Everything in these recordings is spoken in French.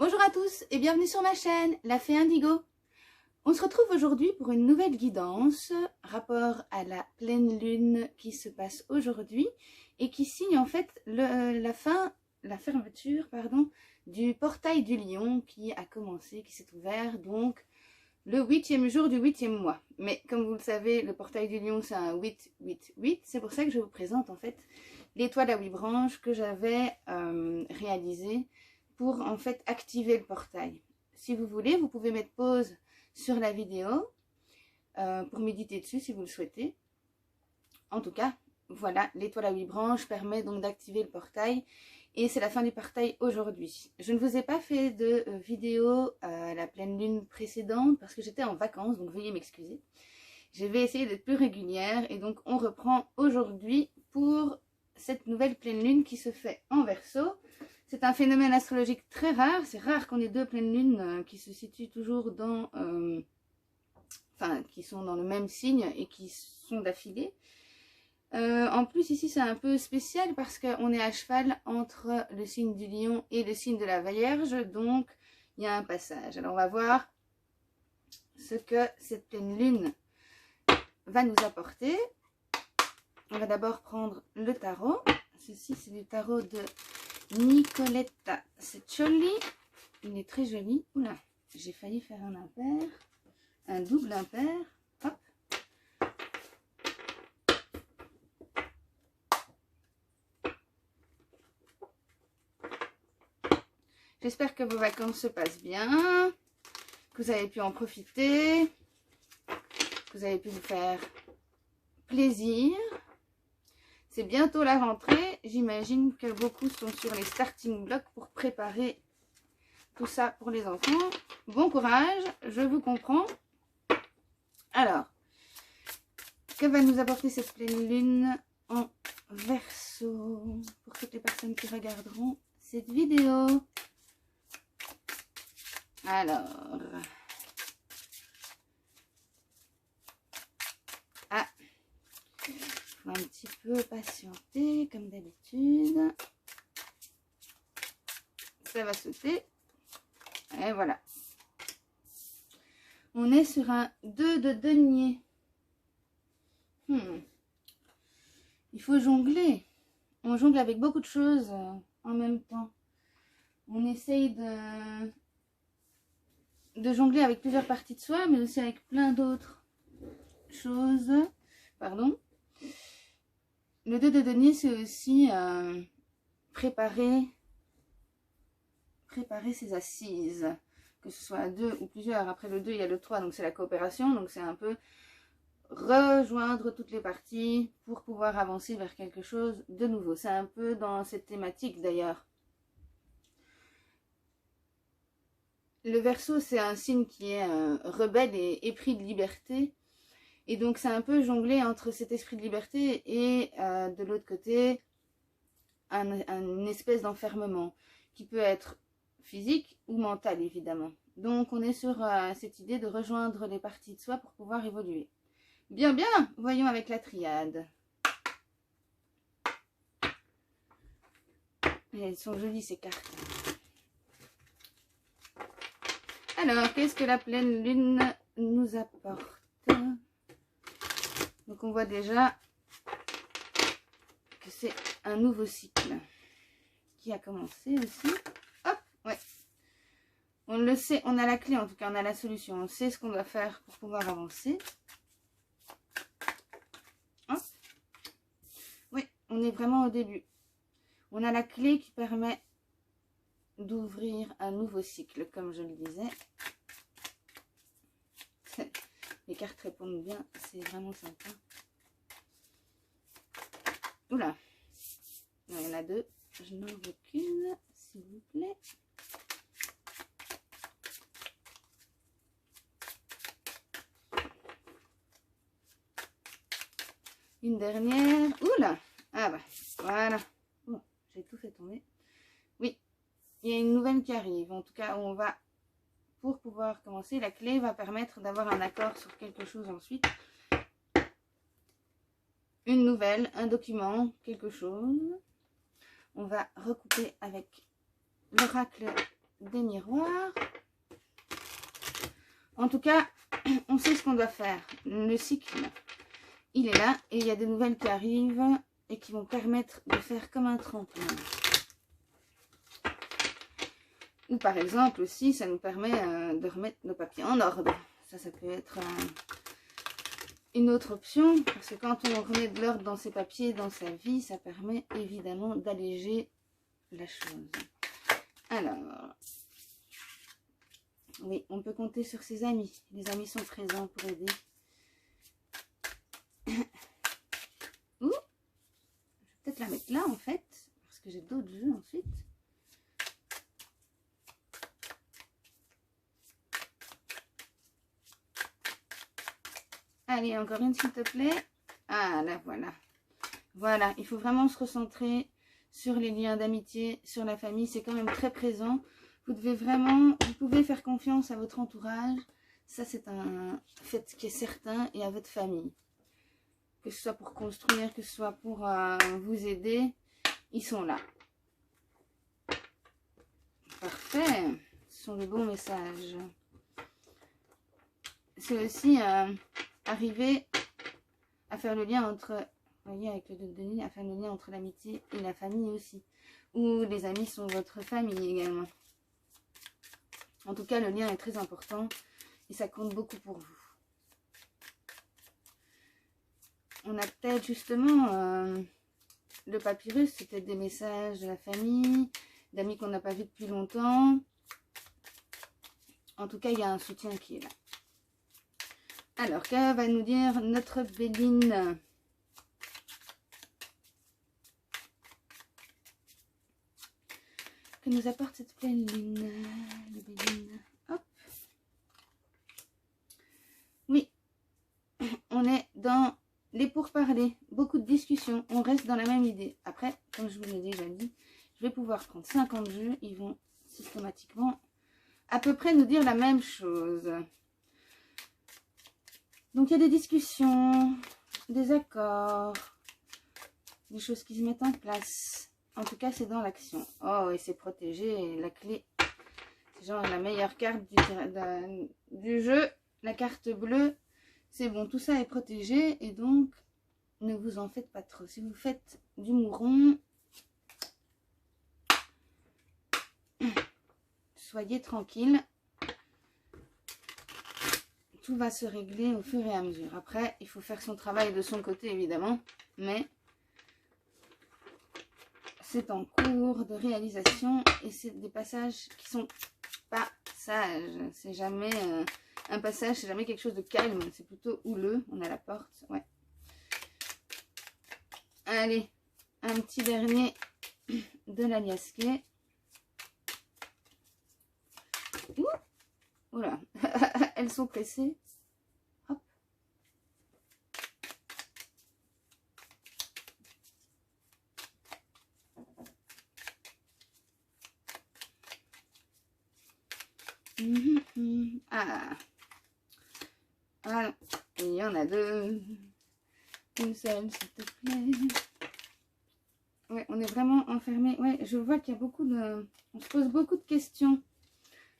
Bonjour à tous et bienvenue sur ma chaîne, la Fée Indigo. On se retrouve aujourd'hui pour une nouvelle guidance, rapport à la pleine lune qui se passe aujourd'hui et qui signe en fait la fermeture du portail du lion qui a commencé, qui s'est ouvert donc le 8e jour du 8e mois. Mais comme vous le savez, le portail du lion c'est un 8-8-8, c'est pour ça que je vous présente en fait l'étoile à 8 branches que j'avais réalisée pour en fait activer le portail. Si vous voulez, vous pouvez mettre pause sur la vidéo pour méditer dessus si vous le souhaitez. En tout cas, voilà, l'étoile à 8 branches permet donc d'activer le portail et c'est la fin du portail aujourd'hui. Je ne vous ai pas fait de vidéo à la pleine lune précédente parce que j'étais en vacances, donc veuillez m'excuser. Je vais essayer d'être plus régulière et donc on reprend aujourd'hui pour cette nouvelle pleine lune qui se fait en Verseau. C'est un phénomène astrologique très rare. C'est rare qu'on ait deux pleines lunes qui se situent toujours dans... qui sont dans le même signe et qui sont d'affilée. En plus, ici, c'est un peu spécial parce qu'on est à cheval entre le signe du lion et le signe de la Vierge. Donc, il y a un passage. Alors, on va voir ce que cette pleine lune va nous apporter. On va d'abord prendre le tarot. Ceci, c'est du tarot de Nicoletta Seccioli. Il est très joli. Oula, j'ai failli faire un impair. Un double impair. Hop. J'espère que vos vacances se passent bien, que vous avez pu en profiter, que vous avez pu vous faire plaisir. C'est bientôt la rentrée. J'imagine que beaucoup sont sur les starting blocks pour préparer tout ça pour les enfants. Bon courage, je vous comprends. Alors, que va nous apporter cette pleine lune en Verseau pour toutes les personnes qui regarderont cette vidéo? Alors, faut un petit peu patienter comme d'habitude. Ça va sauter. Et voilà. On est sur un 2 de denier. Il faut jongler. On jongle avec beaucoup de choses en même temps. On essaye de jongler avec plusieurs parties de soi, mais aussi avec plein d'autres choses. Pardon. Le 2 de denier, c'est aussi préparer ses assises, que ce soit à deux ou plusieurs. Après le 2, il y a le 3, donc c'est la coopération. Donc c'est un peu rejoindre toutes les parties pour pouvoir avancer vers quelque chose de nouveau. C'est un peu dans cette thématique d'ailleurs. Le Verseau, c'est un signe qui est rebelle et épris de liberté. Et donc, c'est un peu jongler entre cet esprit de liberté et de l'autre côté, une espèce d'enfermement qui peut être physique ou mental, évidemment. Donc, on est sur cette idée de rejoindre les parties de soi pour pouvoir évoluer. Bien, bien, voyons avec la triade. Et elles sont jolies, ces cartes. Alors, qu'est-ce que la pleine lune nous apporte? Donc, on voit déjà que c'est un nouveau cycle qui a commencé aussi. Hop, ouais. On le sait, on a la clé en tout cas, on a la solution. On sait ce qu'on doit faire pour pouvoir avancer. Hop. Oui, on est vraiment au début. On a la clé qui permet d'ouvrir un nouveau cycle, comme je le disais. Les cartes répondent bien, c'est vraiment sympa. Oula, il y en a deux, je n'en veux qu'une, s'il vous plaît. Une dernière, oula, ah bah, voilà. Bon, j'ai tout fait tomber. Oui, il y a une nouvelle qui arrive, en tout cas, on va... Pour pouvoir commencer, la clé va permettre d'avoir un accord sur quelque chose ensuite. Une nouvelle, un document, quelque chose. On va recouper avec l'oracle des miroirs. En tout cas, on sait ce qu'on doit faire. Le cycle, il est là et il y a des nouvelles qui arrivent et qui vont permettre de faire comme un tremplin. Ou par exemple aussi, ça nous permet de remettre nos papiers en ordre. Ça peut être une autre option, parce que quand on remet de l'ordre dans ses papiers, dans sa vie, ça permet évidemment d'alléger la chose. Alors, oui, on peut compter sur ses amis. Les amis sont présents pour aider. Ouh, je vais peut-être la mettre là en fait, parce que j'ai d'autres jeux ensuite. Allez, encore une s'il te plaît. Ah, là, voilà. Voilà, il faut vraiment se recentrer sur les liens d'amitié, sur la famille. C'est quand même très présent. Vous devez vraiment, vous pouvez faire confiance à votre entourage. Ça, c'est un fait qui est certain, et à votre famille. Que ce soit pour construire, que ce soit pour vous aider, ils sont là. Parfait. Ce sont de bons messages. C'est aussi arriver à faire le lien entre, vous voyez, avec le 2 de denier, à faire le lien entre l'amitié et la famille aussi. Ou les amis sont votre famille également. En tout cas, le lien est très important et ça compte beaucoup pour vous. On a peut-être justement le papyrus, c'est peut-être des messages de la famille, d'amis qu'on n'a pas vus depuis longtemps. En tout cas, il y a un soutien qui est là. Alors, que va nous dire notre Béline? Que nous apporte cette pleine lune, le Béline? Hop. Oui, on est dans les pourparlers, beaucoup de discussions, on reste dans la même idée. Après, comme je vous l'ai déjà dit, je vais pouvoir prendre 50 jeux, ils vont systématiquement à peu près nous dire la même chose. Donc il y a des discussions, des accords, des choses qui se mettent en place. En tout cas, c'est dans l'action. Oh, et c'est protégé, la clé. C'est genre la meilleure carte du jeu. La carte bleue, c'est bon, tout ça est protégé. Et donc, ne vous en faites pas trop. Si vous faites du mouron, soyez tranquille. Tout va se régler au fur et à mesure. Après, il faut faire son travail de son côté, évidemment. Mais c'est en cours de réalisation. Et c'est des passages qui sont pas sages. C'est jamais un passage, c'est jamais quelque chose de calme. C'est plutôt houleux. On a la porte. Ouais. Allez, un petit dernier de la Liasquet. Ouh, oula, elles sont pressées. Hop. Ah. Voilà. Il y en a deux. Une seule, s'il te plaît. Ouais, on est vraiment enfermé. Ouais, je vois qu'il y a beaucoup de... On se pose beaucoup de questions.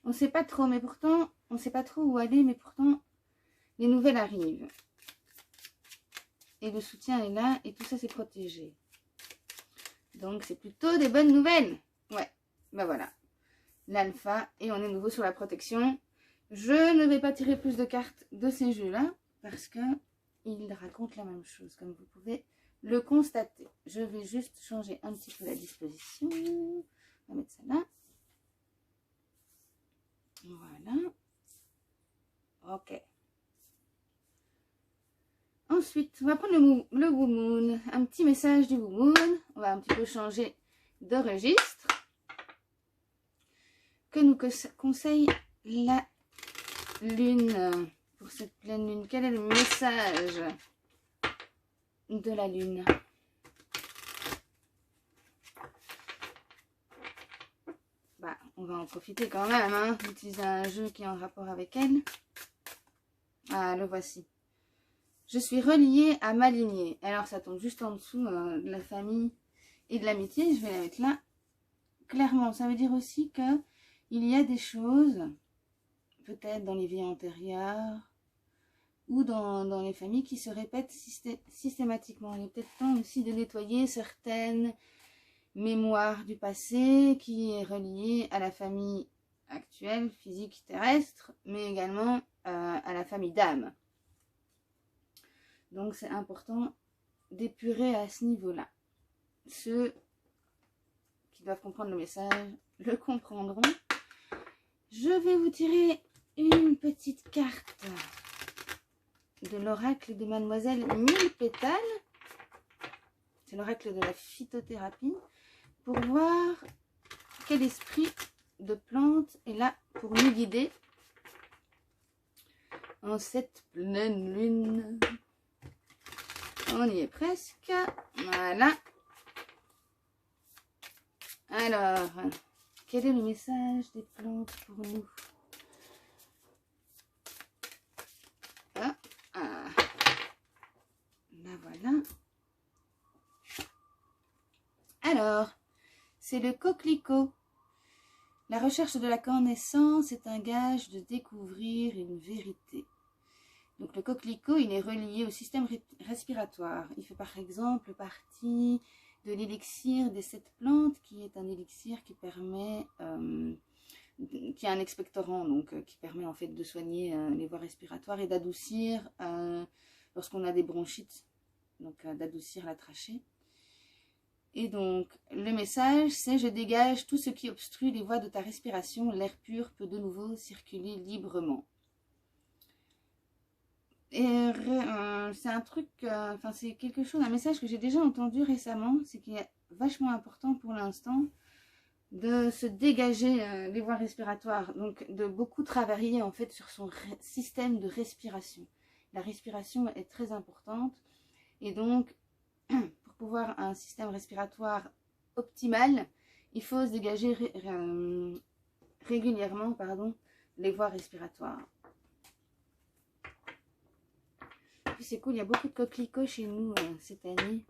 On ne sait pas trop, mais pourtant, on ne sait pas trop où aller, mais pourtant, les nouvelles arrivent. Et le soutien est là, et tout ça, c'est protégé. Donc, c'est plutôt des bonnes nouvelles. Ouais, ben voilà. L'alpha, et on est nouveau sur la protection. Je ne vais pas tirer plus de cartes de ces jeux-là, parce que ils racontent la même chose, comme vous pouvez le constater. Je vais juste changer un petit peu la disposition. On va mettre ça là. Voilà. Ok. Ensuite, on va prendre le Woo Moon. Un petit message du Woo Moon. On va un petit peu changer de registre. Que nous conseille la lune pour cette pleine lune? Quel est le message de la lune? Bah, on va en profiter quand même, hein, d'utiliser un jeu qui est en rapport avec elle. Ah, le voici. Je suis reliée à ma lignée. Alors, ça tombe juste en dessous de la famille et de l'amitié. Je vais la mettre là. Clairement, ça veut dire aussi que Il y a des choses, peut-être dans les vies antérieures, ou dans les familles qui se répètent systématiquement. Il est peut-être temps aussi de nettoyer certaines mémoires du passé qui est reliée à la famille actuelle, physique, terrestre, mais également à la famille d'âme. Donc c'est important d'épurer à ce niveau-là. Ceux qui doivent comprendre le message le comprendront. Je vais vous tirer une petite carte de l'oracle de Mademoiselle Mille Pétales. C'est l'oracle de la phytothérapie. Pour voir quel esprit de plante est là pour nous guider en cette pleine lune. On y est presque. Voilà. Alors, quel est le message des plantes pour nous? Là, voilà. Alors, c'est le coquelicot. La recherche de la connaissance est un gage de découvrir une vérité. Donc le coquelicot, il est relié au système respiratoire. Il fait par exemple partie de l'élixir des 7 plantes, qui est un élixir qui permet, qui est un expectorant, donc qui permet en fait de soigner les voies respiratoires et d'adoucir lorsqu'on a des bronchites, donc d'adoucir la trachée. Et donc, le message, c'est « Je dégage tout ce qui obstrue les voies de ta respiration. L'air pur peut de nouveau circuler librement. » Et c'est un truc, enfin c'est quelque chose, un message que j'ai déjà entendu récemment, c'est qu'il est vachement important pour l'instant de se dégager les voies respiratoires, donc de beaucoup travailler en fait sur son système de respiration. La respiration est très importante et donc pour pouvoir un système respiratoire optimal, il faut se dégager régulièrement les voies respiratoires. C'est cool, il y a beaucoup de coquelicots chez nous cette année.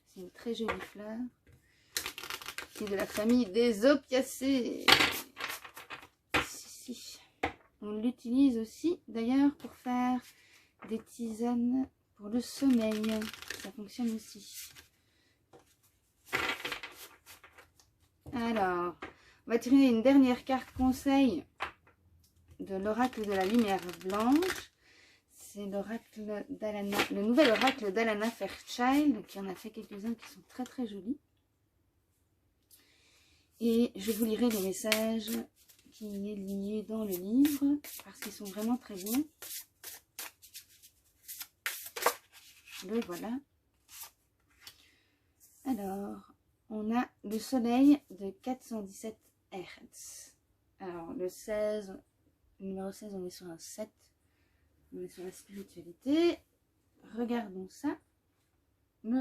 C'est une très jolie fleur. C'est de la famille des opiacées. Si. On l'utilise aussi d'ailleurs pour faire des tisanes pour le sommeil. Ça fonctionne aussi. Alors, on va tirer une dernière carte conseil de l'oracle de la lumière blanche. C'est l'oracle d'Alana, le nouvel oracle d'Alana Fairchild, qui en a fait quelques-uns qui sont très très jolis. Et je vous lirai les messages qui est lié dans le livre, parce qu'ils sont vraiment très beaux. Le voilà. Alors, on a le soleil de 417 Hz. Alors, le 16, numéro 16, on est sur un 7. On est sur la spiritualité. Regardons ça. Le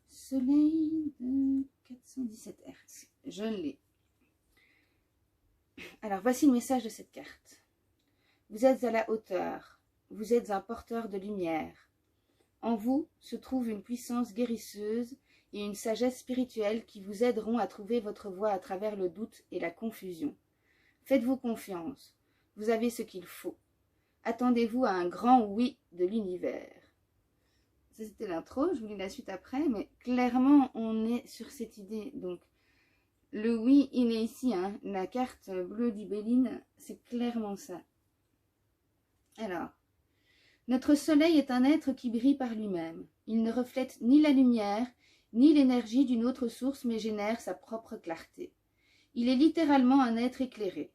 soleil de 417 Hz. Je l'ai. Alors, voici le message de cette carte. Vous êtes à la hauteur. Vous êtes un porteur de lumière. En vous se trouve une puissance guérisseuse et une sagesse spirituelle qui vous aideront à trouver votre voie à travers le doute et la confusion. Faites-vous confiance. Vous avez ce qu'il faut. Attendez-vous à un grand oui de l'univers. Ça, c'était l'intro. Je vous lis la suite après. Mais clairement, on est sur cette idée. Donc, le oui, il est ici. Hein. La carte bleue du Béline, c'est clairement ça. Alors, notre soleil est un être qui brille par lui-même. Il ne reflète ni la lumière, ni l'énergie d'une autre source, mais génère sa propre clarté. Il est littéralement un être éclairé.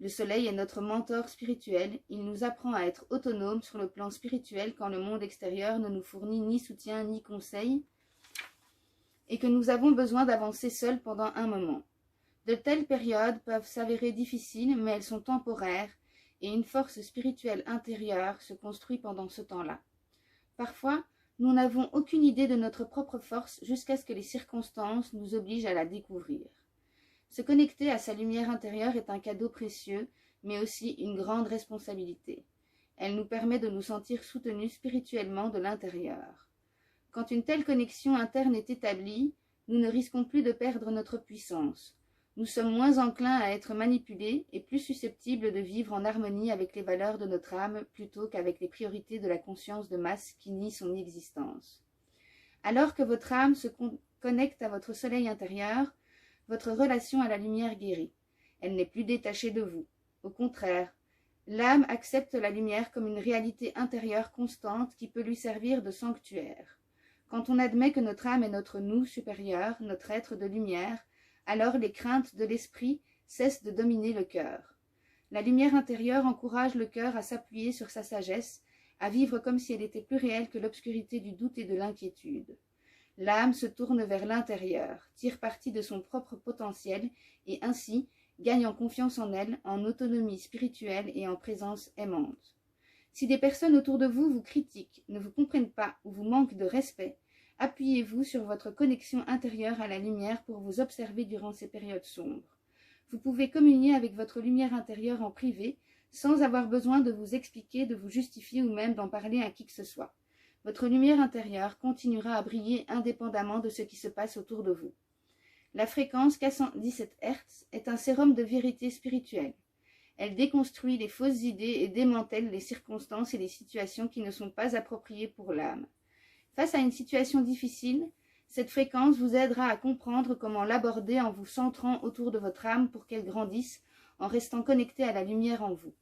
Le soleil est notre mentor spirituel, il nous apprend à être autonomes sur le plan spirituel quand le monde extérieur ne nous fournit ni soutien ni conseil et que nous avons besoin d'avancer seuls pendant un moment. De telles périodes peuvent s'avérer difficiles, mais elles sont temporaires et une force spirituelle intérieure se construit pendant ce temps-là. Parfois, nous n'avons aucune idée de notre propre force jusqu'à ce que les circonstances nous obligent à la découvrir. Se connecter à sa lumière intérieure est un cadeau précieux, mais aussi une grande responsabilité. Elle nous permet de nous sentir soutenus spirituellement de l'intérieur. Quand une telle connexion interne est établie, nous ne risquons plus de perdre notre puissance. Nous sommes moins enclins à être manipulés et plus susceptibles de vivre en harmonie avec les valeurs de notre âme plutôt qu'avec les priorités de la conscience de masse qui nie son existence. Alors que votre âme se connecte à votre soleil intérieur, votre relation à la lumière guérit. Elle n'est plus détachée de vous. Au contraire, l'âme accepte la lumière comme une réalité intérieure constante qui peut lui servir de sanctuaire. Quand on admet que notre âme est notre nous supérieur, notre être de lumière, alors les craintes de l'esprit cessent de dominer le cœur. La lumière intérieure encourage le cœur à s'appuyer sur sa sagesse, à vivre comme si elle était plus réelle que l'obscurité du doute et de l'inquiétude. L'âme se tourne vers l'intérieur, tire parti de son propre potentiel et ainsi gagne en confiance en elle, en autonomie spirituelle et en présence aimante. Si des personnes autour de vous vous critiquent, ne vous comprennent pas ou vous manquent de respect, appuyez-vous sur votre connexion intérieure à la lumière pour vous observer durant ces périodes sombres. Vous pouvez communier avec votre lumière intérieure en privé, sans avoir besoin de vous expliquer, de vous justifier ou même d'en parler à qui que ce soit. Votre lumière intérieure continuera à briller indépendamment de ce qui se passe autour de vous. La fréquence 417 Hz est un sérum de vérité spirituelle. Elle déconstruit les fausses idées et démantèle les circonstances et les situations qui ne sont pas appropriées pour l'âme. Face à une situation difficile, cette fréquence vous aidera à comprendre comment l'aborder en vous centrant autour de votre âme pour qu'elle grandisse, en restant connecté à la lumière en vous.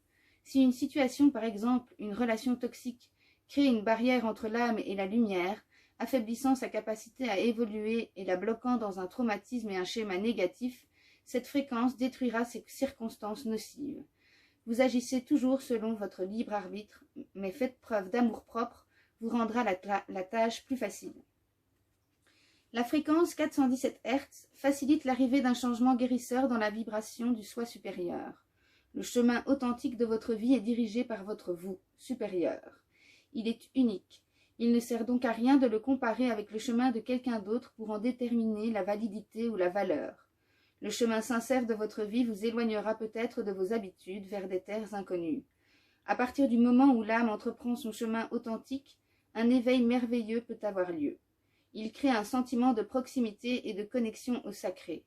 Si une situation, par exemple une relation toxique, crée une barrière entre l'âme et la lumière, affaiblissant sa capacité à évoluer et la bloquant dans un traumatisme et un schéma négatif, cette fréquence détruira ces circonstances nocives. Vous agissez toujours selon votre libre arbitre, mais faites preuve d'amour-propre vous rendra la tâche plus facile. La fréquence 417 Hz facilite l'arrivée d'un changement guérisseur dans la vibration du soi supérieur. Le chemin authentique de votre vie est dirigé par votre vous supérieur. Il est unique. Il ne sert donc à rien de le comparer avec le chemin de quelqu'un d'autre pour en déterminer la validité ou la valeur. Le chemin sincère de votre vie vous éloignera peut-être de vos habitudes vers des terres inconnues. À partir du moment où l'âme entreprend son chemin authentique, un éveil merveilleux peut avoir lieu. Il crée un sentiment de proximité et de connexion au sacré.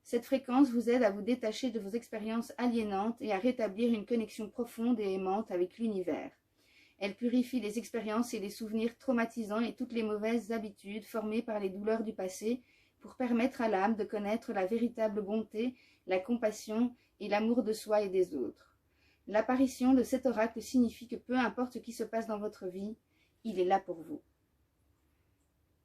Cette fréquence vous aide à vous détacher de vos expériences aliénantes et à rétablir une connexion profonde et aimante avec l'univers. Elle purifie les expériences et les souvenirs traumatisants et toutes les mauvaises habitudes formées par les douleurs du passé pour permettre à l'âme de connaître la véritable bonté, la compassion et l'amour de soi et des autres. L'apparition de cet oracle signifie que peu importe ce qui se passe dans votre vie, il est là pour vous.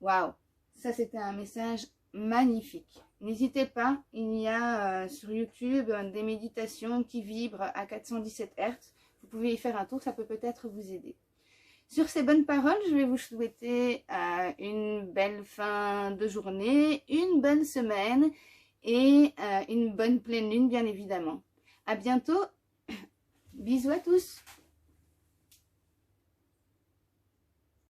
Waouh, ça c'était un message magnifique. N'hésitez pas, il y a sur YouTube des méditations qui vibrent à 417 Hz. Vous pouvez y faire un tour, ça peut peut-être vous aider. Sur ces bonnes paroles, je vais vous souhaiter une belle fin de journée, une bonne semaine et une bonne pleine lune bien évidemment. À bientôt, bisous à tous.